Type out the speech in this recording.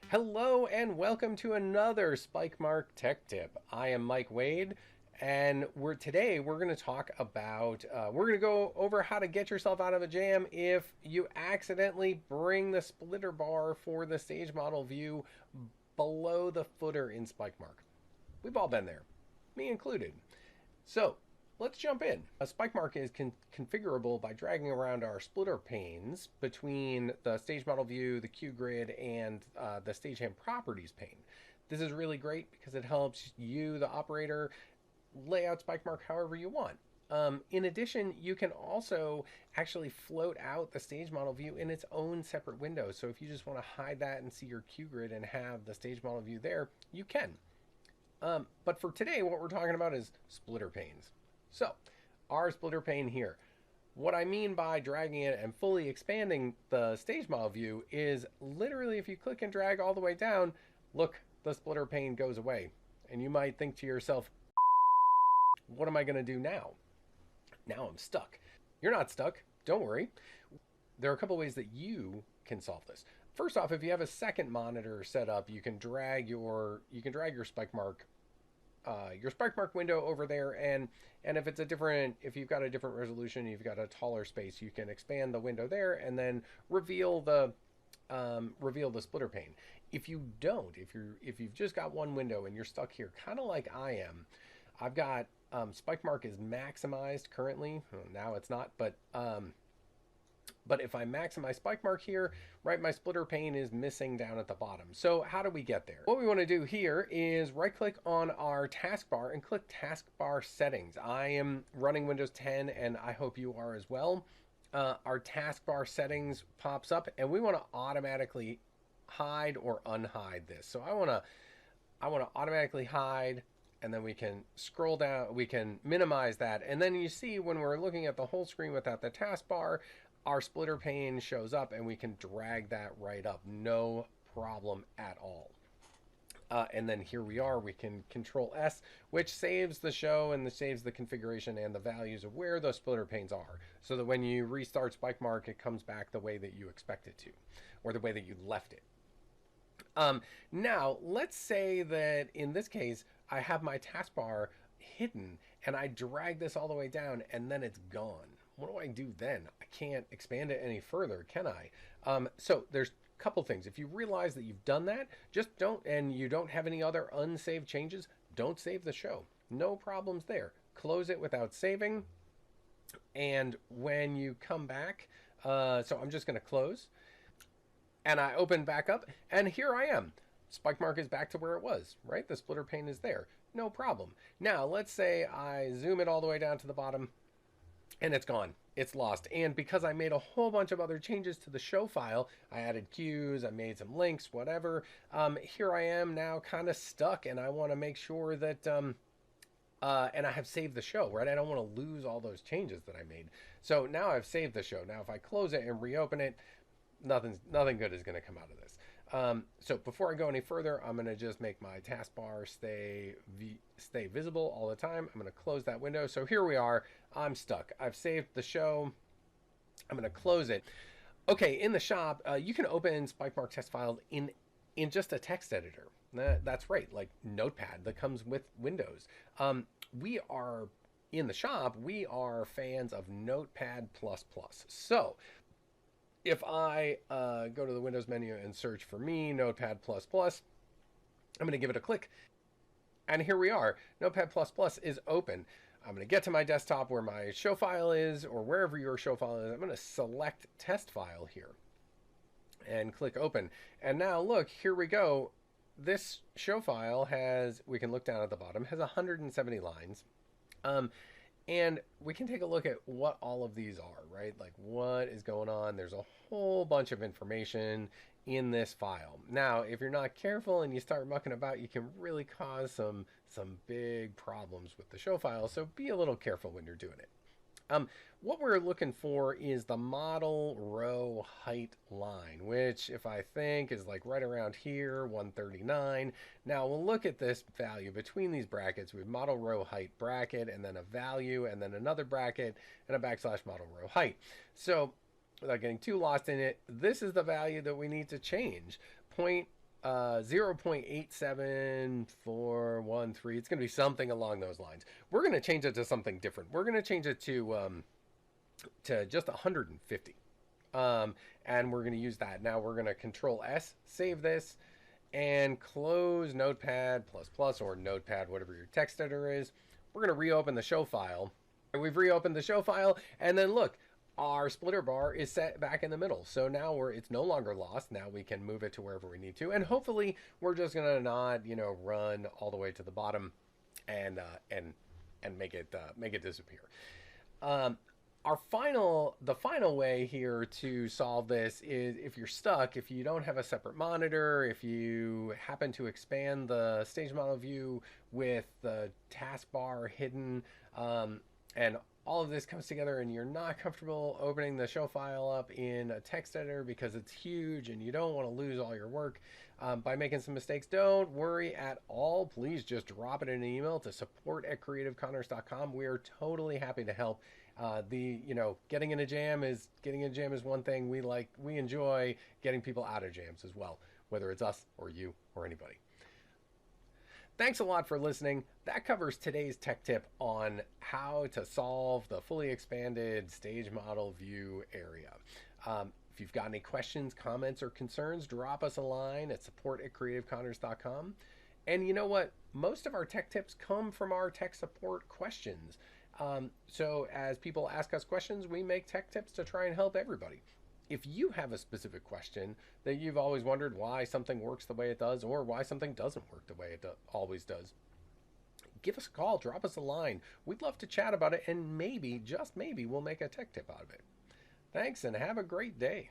Hello and welcome to another Spikemark Tech Tip. I am Mike Wade, and today we're going to talk about we're going to go over how to get yourself out of a jam if you accidentally bring the splitter bar for the stage model view below the footer in Spikemark. We've all been there, me included. So let's jump in. A Spikemark is configurable by dragging around our splitter panes between the stage model view, the cue grid, and the stagehand properties pane. This is really great because it helps you, the operator, lay out Spikemark however you want. In addition, you can also actually float out the stage model view in its own separate window. So if you just want to hide that and see your cue grid and have the stage model view there, you can. But for today, what we're talking about is splitter panes. So, our splitter pane here. What I mean by dragging it and fully expanding the stage model view is literally if you click and drag all the way down, look, the splitter pane goes away. And you might think to yourself, what am I going to do now? Now I'm stuck. You're not stuck. Don't worry. There are a couple ways that you can solve this. First off, if you have a second monitor set up, you can drag your Spikemark window over there, and if you've got a different resolution, you've got a taller space, you can expand the window there and then reveal the splitter pane. If you don't, if you've just got one window and you're stuck here, kind of like I am, I've got Spikemark is maximized currently. Now it's not, but if I maximize Spikemark here, right, my splitter pane is missing down at the bottom. So how do we get there? What we want to do here is right-click on our taskbar and click Taskbar Settings. I am running Windows 10, and I hope you are as well. Our taskbar settings pops up, and we want to automatically hide or unhide this. So I want to automatically hide, and then we can scroll down, we can minimize that, and then you see when we're looking at the whole screen without the taskbar, our splitter pane shows up and we can drag that right up. No problem at all. And then here we are, we can Control S, which saves the show and saves the configuration and the values of where those splitter panes are. So that when you restart Spikemark, it comes back the way that you expect it to, or the way that you left it. Now, let's say that in this case, I have my taskbar hidden and I drag this all the way down and then it's gone. What do I do then? I can't expand it any further, can I? So there's a couple things. If you realize that you've done that, just and you don't have any other unsaved changes, don't save the show. No problems there. Close it without saving. And when you come back, so I'm just going to close. And I open back up, and here I am. Spikemark is back to where it was, right? The splitter pane is there. No problem. Now, let's say I zoom it all the way down to the bottom, and it's gone. It's lost. And because I made a whole bunch of other changes to the show file, I added cues, I made some links, whatever. Here I am now kind of stuck, and I want to make sure that... and I have saved the show, right? I don't want to lose all those changes that I made. So now I've saved the show. Now if I close it and reopen it, nothing good is going to come out of this. So before I go any further, I'm going to just make my taskbar stay visible all the time. I'm going to close that window. So here we are. I'm stuck. I've saved the show. I'm going to close it. Okay, in the shop, you can open Spikemark test files in just a text editor. That's right, like Notepad that comes with Windows. We are in the shop. We are fans of Notepad++. So if I go to the Windows menu and search for me, Notepad++, I'm going to give it a click. And here we are. Notepad++ is open. I'm going to get to my desktop where my show file is, or wherever your show file is. I'm going to select test file here and click open. And now look, here we go. This show file has, we can look down at the bottom, has 170 lines. And we can take a look at what all of these are, right? Like what is going on. There's a whole bunch of information in this file. Now, if you're not careful and you start mucking about, you can really cause some big problems with the show file. So be a little careful when you're doing it. What we're looking for is the model row height line, which if I think is like right around here, 139. Now we'll look at this value between these brackets. We have model row height bracket and then a value and then another bracket and a backslash model row height. So without getting too lost in it, this is the value that we need to change. 0.87413. It's going to be something along those lines. We're going to change it to something different. We're going to change it to just 150. And we're going to use that. Now we're going to Control S, save this, and close Notepad++ or Notepad, whatever your text editor is. We're going to reopen the show file. We've reopened the show file, and then look, our splitter bar is set back in the middle. So now it's no longer lost. Now we can move it to wherever we need to. And hopefully we're just going to not, run all the way to the bottom and make it disappear. The final way here to solve this is if you're stuck, if you don't have a separate monitor, if you happen to expand the stage model view with the taskbar hidden, and all of this comes together and you're not comfortable opening the show file up in a text editor because it's huge and you don't want to lose all your work by making some mistakes, don't worry at all. Please just drop it in an email to support@creativeconnerce.com. We are totally happy to help. Getting in a jam is one thing. We enjoy getting people out of jams as well, whether it's us or you or anybody. Thanks a lot for listening. That covers today's tech tip on how to solve the fully expanded stage model view area. If you've got any questions, comments, or concerns, drop us a line at support@creativeconnerce.com. And you know what? Most of our tech tips come from our tech support questions. So as people ask us questions, we make tech tips to try and help everybody. If you have a specific question that you've always wondered why something works the way it does or why something doesn't work the way it always does, give us a call, drop us a line. We'd love to chat about it, and maybe, just maybe, we'll make a tech tip out of it. Thanks, and have a great day.